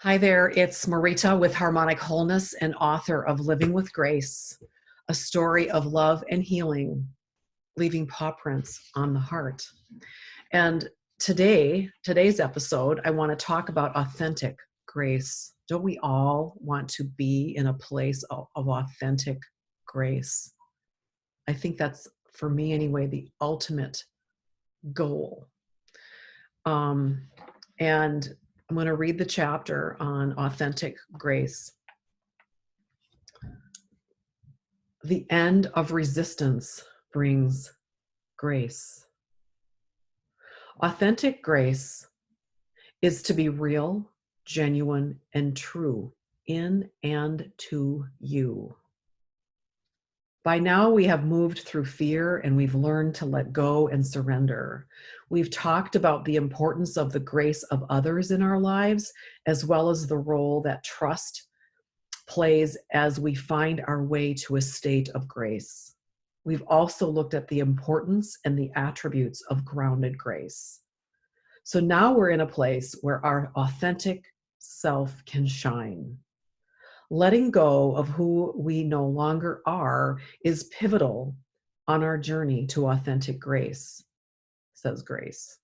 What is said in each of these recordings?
Hi there, it's Marita with Harmonic Wholeness and author of Living with Grace, a story of love and healing, leaving paw prints on the heart. And today's episode, I want to talk about authentic grace. Don't we all want to be in a place of authentic grace? I think that's, for me anyway, the ultimate goal. And I'm going to read the chapter on authentic grace. The end of resistance brings grace. Authentic grace is to be real, genuine, and true in and to you. By now, we have moved through fear and we've learned to let go and surrender. We've talked about the importance of the grace of others in our lives, as well as the role that trust plays as we find our way to a state of grace. We've also looked at the importance and the attributes of grounded grace. So now we're in a place where our authentic self can shine. Letting go of who we no longer are is pivotal on our journey to authentic grace, says Grace.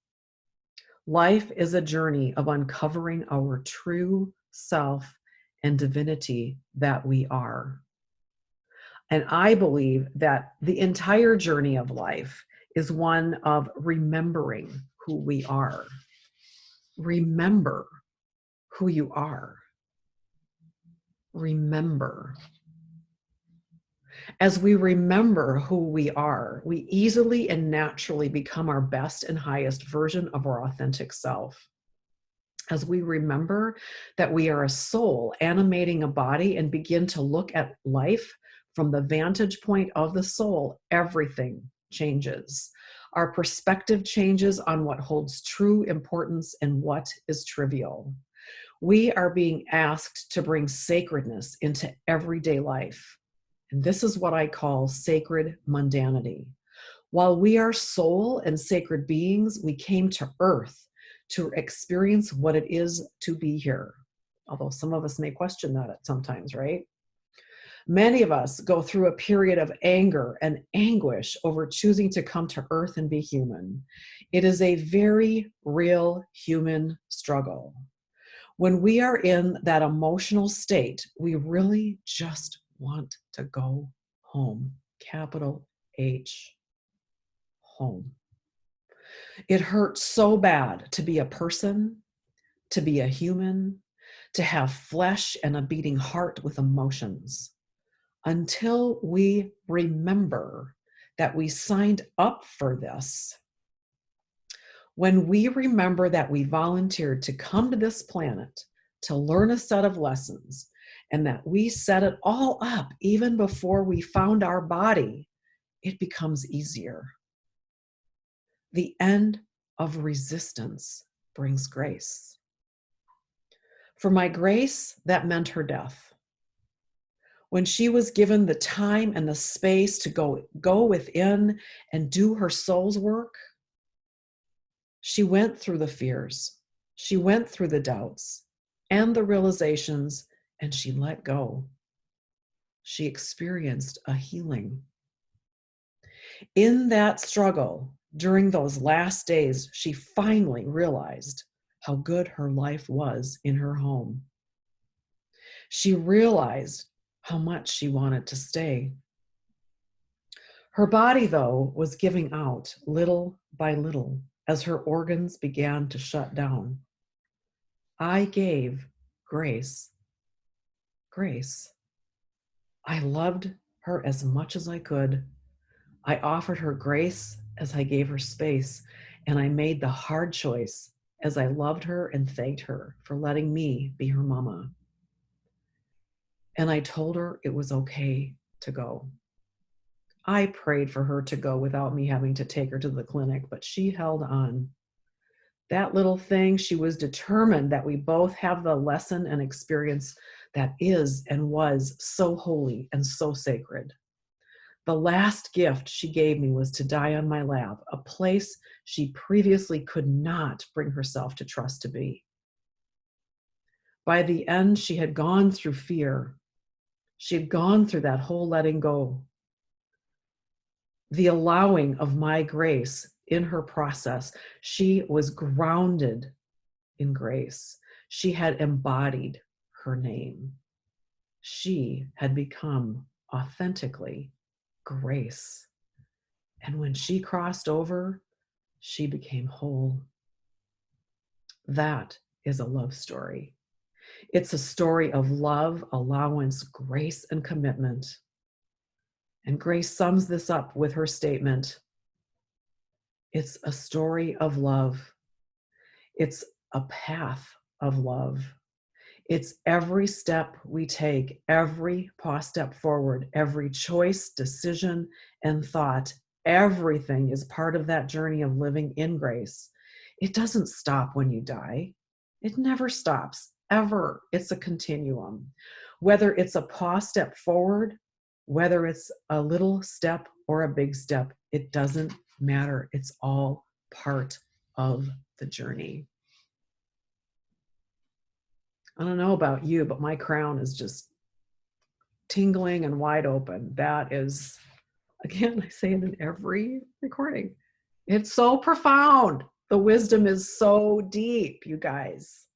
Life is a journey of uncovering our true self and divinity that we are. And I believe that the entire journey of life is one of remembering who we are. Remember who you are. Remember. As we remember who we are, we easily and naturally become our best and highest version of our authentic self. As we remember that we are a soul animating a body and begin to look at life from the vantage point of the soul, everything changes. Our perspective changes on what holds true importance and what is trivial. We are being asked to bring sacredness into everyday life. And this is what I call sacred mundanity. While we are soul and sacred beings, we came to earth to experience what it is to be here. Although some of us may question that at sometimes, right? Many of us go through a period of anger and anguish over choosing to come to earth and be human. It is a very real human struggle. When we are in that emotional state, we really just want to go home, capital H, home. It hurts so bad to be a person, to be a human, to have flesh and a beating heart with emotions. Until we remember that we signed up for this. When we remember that we volunteered to come to this planet to learn a set of lessons, and that we set it all up even before we found our body, it becomes easier. The end of resistance brings grace. For my Grace, that meant her death. When she was given the time and the space to go within and do her soul's work, she went through the fears, she went through the doubts and the realizations, and she let go. She experienced a healing. In that struggle, during those last days, she finally realized how good her life was in her home. She realized how much she wanted to stay. Her body, though, was giving out little by little as her organs began to shut down. I gave Grace. I loved her as much as I could. I offered her grace as I gave her space, and I made the hard choice as I loved her and thanked her for letting me be her mama. And I told her it was okay to go. I prayed for her to go without me having to take her to the clinic, but she held on. That little thing, she was determined that we both have the lesson and experience that is and was so holy and so sacred. The last gift she gave me was to die on my lap, a place she previously could not bring herself to trust to be. By the end, she had gone through fear. She had gone through that whole letting go, the allowing of my grace in her process. She was grounded in grace. She had embodied her name. She had become authentically grace. And when she crossed over, she became whole. That is a love story. It's a story of love, allowance, grace, and commitment. And Grace sums this up with her statement: it's a story of love. It's a path of love. It's every step we take, every pause step forward, every choice, decision, and thought. Everything is part of that journey of living in grace. It doesn't stop when you die. It never stops, ever. It's a continuum. Whether it's a pause step forward, whether it's a little step or a big step, it doesn't matter. It's all part of the journey. I don't know about you, but my crown is just tingling and wide open. That is, again, I say it in every recording. It's so profound. The wisdom is so deep, you guys.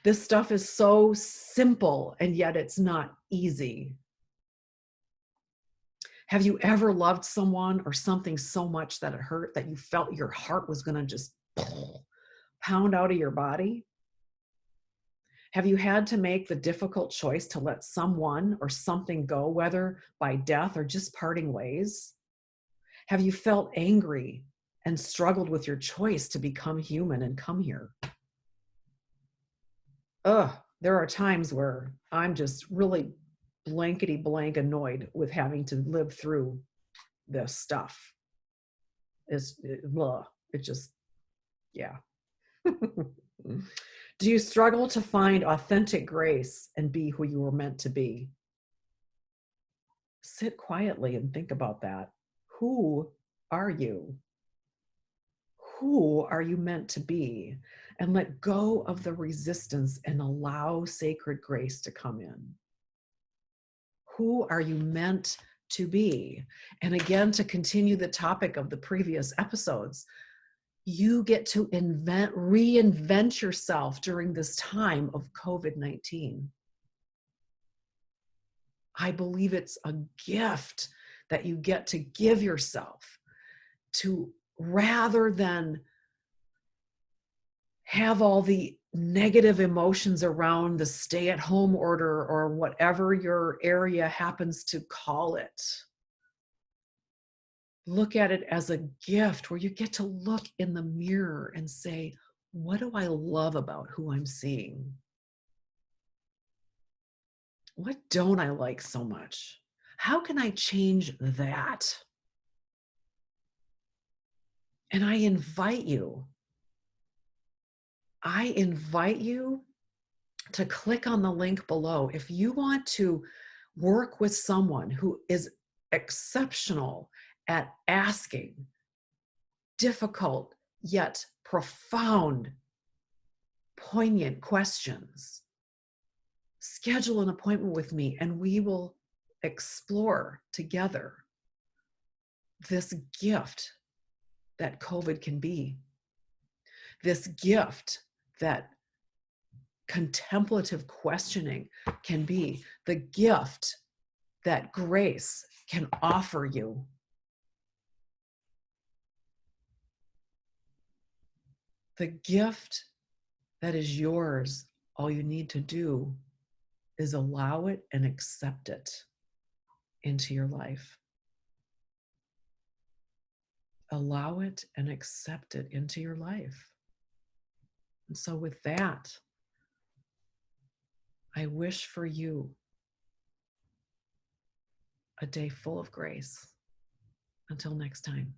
This stuff is so simple, and yet it's not easy. Have you ever loved someone or something so much that it hurt that you felt your heart was going to just pound out of your body? Have you had to make the difficult choice to let someone or something go, whether by death or just parting ways? Have you felt angry and struggled with your choice to become human and come here? There are times where I'm just really blankety blank annoyed with having to live through this stuff. It just, yeah. Do you struggle to find authentic grace and be who you were meant to be? Sit quietly and think about that. Who are you? Who are you meant to be? And let go of the resistance and allow sacred grace to come in. Who are you meant to be? And again, to continue the topic of the previous episodes, you get to reinvent yourself during this time of COVID-19. I believe it's a gift that you get to give yourself to, rather than have all the negative emotions around the stay-at-home order or whatever your area happens to call it. Look at it as a gift where you get to look in the mirror and say, what do I love about who I'm seeing? What don't I like so much? How can I change that? And I invite you to click on the link below. If you want to work with someone who is exceptional at asking difficult yet profound, poignant questions, schedule an appointment with me and we will explore together this gift that COVID can be, this gift that contemplative questioning can be, the gift that grace can offer you. The gift that is yours, all you need to do is allow it and accept it into your life. Allow it and accept it into your life. And so with that, I wish for you a day full of grace. Until next time,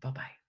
bye-bye.